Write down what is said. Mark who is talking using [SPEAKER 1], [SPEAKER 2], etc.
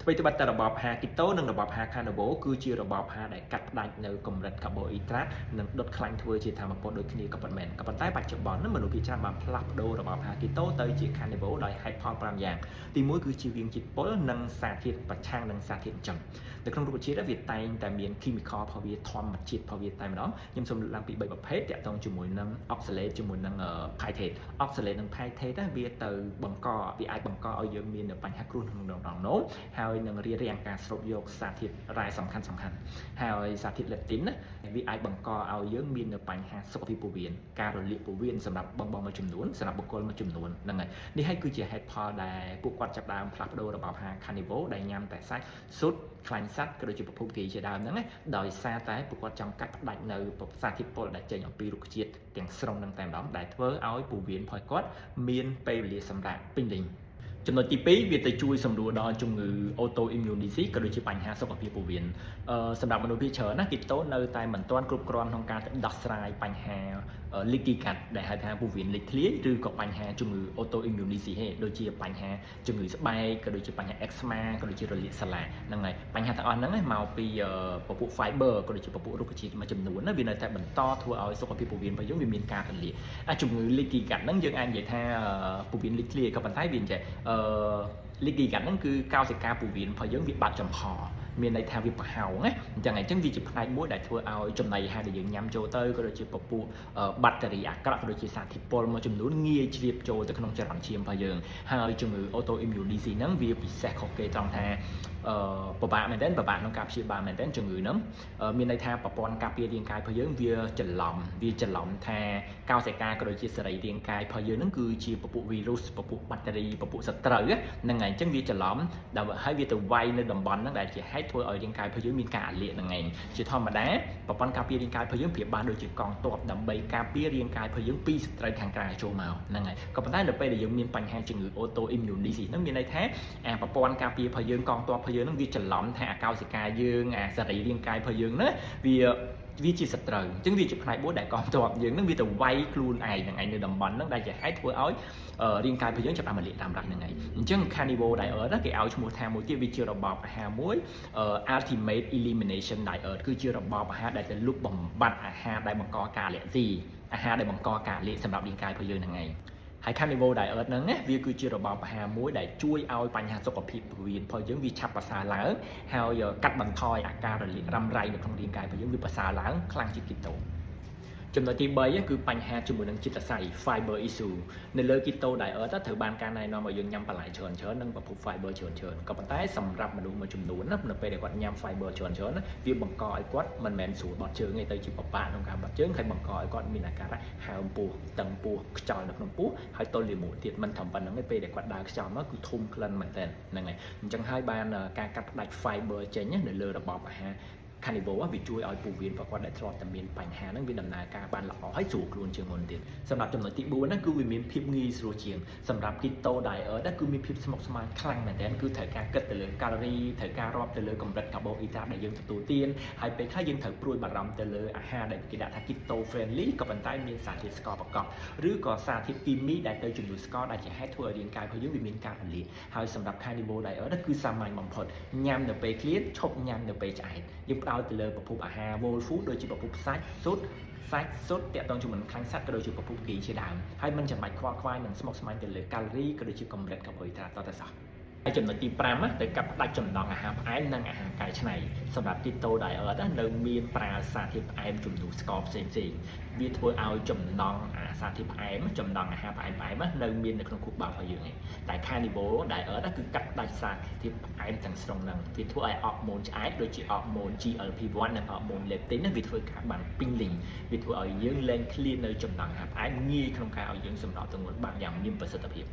[SPEAKER 1] ថ្មីត្បិតតែរបបអាហារគីតូនិងរបបអាហារ Carnivore គឺជារបបអាហារដែលកាត់ផ្ដាច់នៅកម្រិតកាបូអ៊ីដ្រាតនិងដុតខ្លាញ់ធ្វើជាថាមពលដូចគ្នាក៏ប៉ុន្មានក៏ប៉ុន្តែបច្ចុប្បន្នមនុស្សភាគច្រើនបានផ្លាស់ប្ដូររបបអាហារគីតូទៅជា Carnivore ដោយហេតុផល5យ៉ាងទី1គឺជីវៀងជាតិពុលនិងសារធាតុប្រឆាំងនឹងសារធាតុចិញ្ចឹមនៅក្នុងរុក្ខជាតិវាតែងតែមាន chemical របស់វាធម្មជាតិរបស់វាតែម្ដងខ្ញុំសូមលើកឡើងពី3ប្រភេទតាក់ទងជាមួយនឹង oxalate ជាមួយនឹង phytate oxalate និង phytate វាទៅបង្កវាអាចបង្កឲ្យយើងមានបញ្ហាគ្រោះក្នុងដងនោមហើយនឹងរារាំងការស្រូបយកសារធាតុរ៉ែសំខាន់ហើយសារធាតុ leptin ណាវាអាចបង្កឲ្យយើងមានបញ្ហាសុខភាពពោះវៀនការរលាកពោះវៀនសម្រាប់បងមួយចំនួនសម្រាប់បុគ្គលមួយចំនួនហ្នឹងហើយនេះហើយគឺជាហេតុផលដែលពួកគាត់ចាប់ផ្ដើមផ្លាស់ប្ដូររបបអាហារ Carnivore ដែលញ៉ាំតែសាច់ស៊ុតខ្លាញ់សត្វក៏ដូចជាប្រភពគីជាដើមហ្នឹងណាដោយសារតែពួកគាត់ចង់កាត់ផ្ដាច់នៅសារធាតុពុលដែលចេញអំពីរុក្ខជាតិទាំងស្រុងហ្នឹងតែម្ដងដែលធ្វើឲ្យពោះវៀនរបស់គាត់មានពេលវេលាសម្រាប់ពេញលេញចំណុចទី2វាទៅជួយសម្រួលដល់ជំងឺ autoimmune disease ក៏ដូចជាបញ្ហាសុខភាពពោះវៀនសម្រាប់មនុស្សភាគច្រើនណាគីតូនៅតែមិនទាន់គ្រប់គ្រាន់ក្នុងការដោះស្រាយបញ្ហាleaky gut ដែលហៅថាពោះវៀនលេចធ្លាយឬក៏បញ្ហាជំងឺ autoimmune disease ទេដូចជាបញ្ហាជំងឺស្បែកក៏ដូចជាបញ្ហា eczema ក៏ដូចជារលាកសាឡាហ្នឹងហើយបញ្ហាទាំងអស់ហ្នឹងមកពីពពួក fiber ក៏ដូចជាពពួករុក្ខជាតិមួយចំនួនណាវានៅតែបន្តធ្វើឲ្យសុខភាពពោះវៀនរបស់យើងវាមានការរលាកជំងឺ leaky gut ហ្នឹងយើងអាចនិយាយថាពោះវៀនលេចធ្លាយក៏ប៉ុន្តែវាអញ្ចឹងleaky gut ហ្នឹងគឺកោសិកាពោះវៀនរបស់យើងវាបាត់ចំហមានន័យថាវាប្រហោងណាអញ្ចឹងវាជាផ្នែកមួយដែលធ្វើឲ្យចំណីអាហារដែលយើងញ៉ាំចូលទៅក៏ដូចជាពពួកបាក់តេរីអាក្រក់ក៏ដូចជាសារធាតុពុលមួយចំនួនងាយជ្រាបចូលទៅក្នុងចរន្តឈាមរបស់យើងហើយជំងឺ autoimmune disease ហ្នឹងវាពិសេសខុសគេត្រង់ថាពិបាកមែនទែនពិបាកក្នុងការព្យាបាលមែនទែនជំងឺហ្នឹងមានន័យថាប្រព័ន្ធការពាររាងកាយរបស់យើងវាច្រឡំថាកោសិកាក៏ដូចជាសរីរាង្គកាយរបស់យើងហ្នឹងគឺជាពពួក virus ពពួកបាក់តេរីពពួកសត្រូវហ្នឹងហើយអញ្ចឹងវាច្រឡំដល់ហើយវាទៅវាយនៅតំបន់ហ្នឹងដែលជាហេតុធ្វើឲ្យរាងកាយរបស់យើងមានការរលាកហ្នឹងឯងជាធម្មតាប្រព័ន្ធការពាររាងកាយរបស់យើងប្រៀបបានដូចជាកងទ័ពដើម្បីការពាររាងកាយរបស់យើងពីសត្រូវខាងក្រៅចូលមកហ្នឹងហើយក៏ប៉ុន្តែនៅពេលដែលយើងមានបញ្ហាជំងឺ autoimmune disease ហ្នឹងមានន័យថាប្រព័ន្ធការពាររបស់យើងកងទ័ពរបស់យើងហ្នឹងវាច្រឡំថាអាកោសិកាយើងសរីរាង្គកាយរបស់យើងណាវាជាសត្រូវអញ្ចឹងវាជាផ្នែកមួយដែលកងទ័ពយើងនឹងវាទៅវាយខ្លួនឯងហ្នឹងឯងនៅតំបន់ហ្នឹងដែលជាហេតុធ្វើឲ្យរាងកាយរបស់យើងចាប់បានរលាកតាមរ៉ាស់ហ្នឹងឯងអញ្ចឹង Carnivore diet គេឲ្យឈ្មោះថាមួយទៀតវាជារបបអាហារមួយ ultimate elimination diet គឺជារបបអាហារដែលទៅលុបបំបាត់អាហារដែលបង្កការលាក់ស៊ីអាហារដែលបង្កការលាកសម្រាប់រាងកាយរបស់យើងហ្នឹងឯងហើយ Carnivore diet ហ្នឹងណាវាគឺជារបបអាហារមួយដែលជួយឲ្យបញ្ហាសុខភាពពោះវៀនរបស់យើងវាឆាប់ប្រសើរឡើងហើយកាត់បន្ថយអាការរលាករ៉ាំរ៉ៃនៅក្នុងរាងកាយរបស់យើងវាប្រសើរឡើងខ្លាំងជាងគីតូចំណុចទី3គឺបញ្ហាជាមួយនឹងជាតិសរសៃ fiber issue នៅលើ keto diet ត្រូវបានការណែនាំឲ្យយើងញ៉ាំបន្លែច្រើននិងប្រភព fiber ច្រើនក៏ប៉ុន្តែសម្រាប់មនុស្សមួយចំនួនណានៅពេលដែលគាត់ញ៉ាំ fiber ច្រើនវាបង្កឲ្យគាត់មិនមែនស្រួលបត់ជើងទេទៅជាពិបាកក្នុងការបត់ជើងហើយបង្កឲ្យគាត់មានអាការៈហើមពោះតឹងពោះខ្យល់នៅក្នុងពោះហើយទល់លាមកទៀតមិនត្រឹមប៉ុណ្្នឹងទេពេលដែលគាត់ដើរខ្យល់មកគឺធំក្លិនមែនទែនហ្នឹងហើយអញ្ចឹងហើយបានការកាត់ផ្ដាច់ fiber ចេញនៅលើរបបអាហារCarnivore វាជួយឲ្យពោះវៀនរបស់គាត់ដែលធ្លាប់តែមានបញ្ហាហ្នឹងវាដំណើរការបានល្អហើយស្រួលខ្លួនជាងមុនទៀតសម្រាប់ចំណុចទី4ហ្នឹងគឺវាមានភាពងាយស្រួលជាងសម្រាប់ Keto diet គឺមានភាពស្មុគស្មាញខ្លាំងមែនទែនគឺត្រូវការគិតទៅលើកាឡូរីត្រូវការរាប់ទៅលើកម្រិតកាបូអ៊ីដ្រាតដែលយើងទទួលទានហើយពេលខ្លះយើងត្រូវព្រួយបារម្ភទៅលើអាហារដែលគេដាក់ថា Keto friendly ក៏ប៉ុន្តែមានសារធាតុស្ករប្រកបឬក៏សារធាតុគីមីដែលទៅជំនួសស្ករដែលជាហេតុធ្វើឲ្យរាងកាយរបស់យើងវាមានការរលាកហើយសម្រាប់ Carnivore diet គឺសាមញ្ញបំផុតញ៉ាំនៅពេលឃ្លានឈប់ញ៉ាំនៅពេលឆ្អែតយើងផ្ដោតទៅលើប្រភពអាហារ whole food ដូចជាប្រភពសាច់ស៊ុតតាក់ទងជាមួយនឹងខ្លាញ់សត្វក៏ដូចជាប្រភពគីជាដើមហើយមិនចាំបាច់ខ្វល់ខ្វាយនឹងស្មុគស្មាញទៅលើកាឡូរីក៏ដូចជាកម្រិតកាបូអ៊ីដ្រាតតទៅសោះហើយចំណុចទី5ទៅកាត់ផ្ដាច់ចំណង់អាហារផ្អែមនិងអាហារកែច្នៃសម្រាប់ Keto diet នៅមានប្រើសារធាតុផ្អែមជំនួសស្ករផ្សេងវាធ្វើឲ្យចំណង់សារធាតុផ្អែមចំណង់អាហារផ្អែមនៅមាននៅក្នុងខួរក្បាលរបស់យើងឯងតែ Carnivore diet គឺកាត់ផ្ដាច់សារធាតុផ្អែមទាំងស្រុងហ្នឹងវាធ្វើឲ្យអរម៉ូនឆ្អែតដូចជាអរម៉ូន GLP-1 និងអរម៉ូន leptin វាធ្វើការបានពេញលេញវាធ្វើឲ្យយើងលែងឃ្លាននៅចំណង់អាហារផ្អែមងាយក្នុងការឲ្យយើងសម្រកទម្ងន់បានយ៉ាងមានប្រសិទ្ធភាព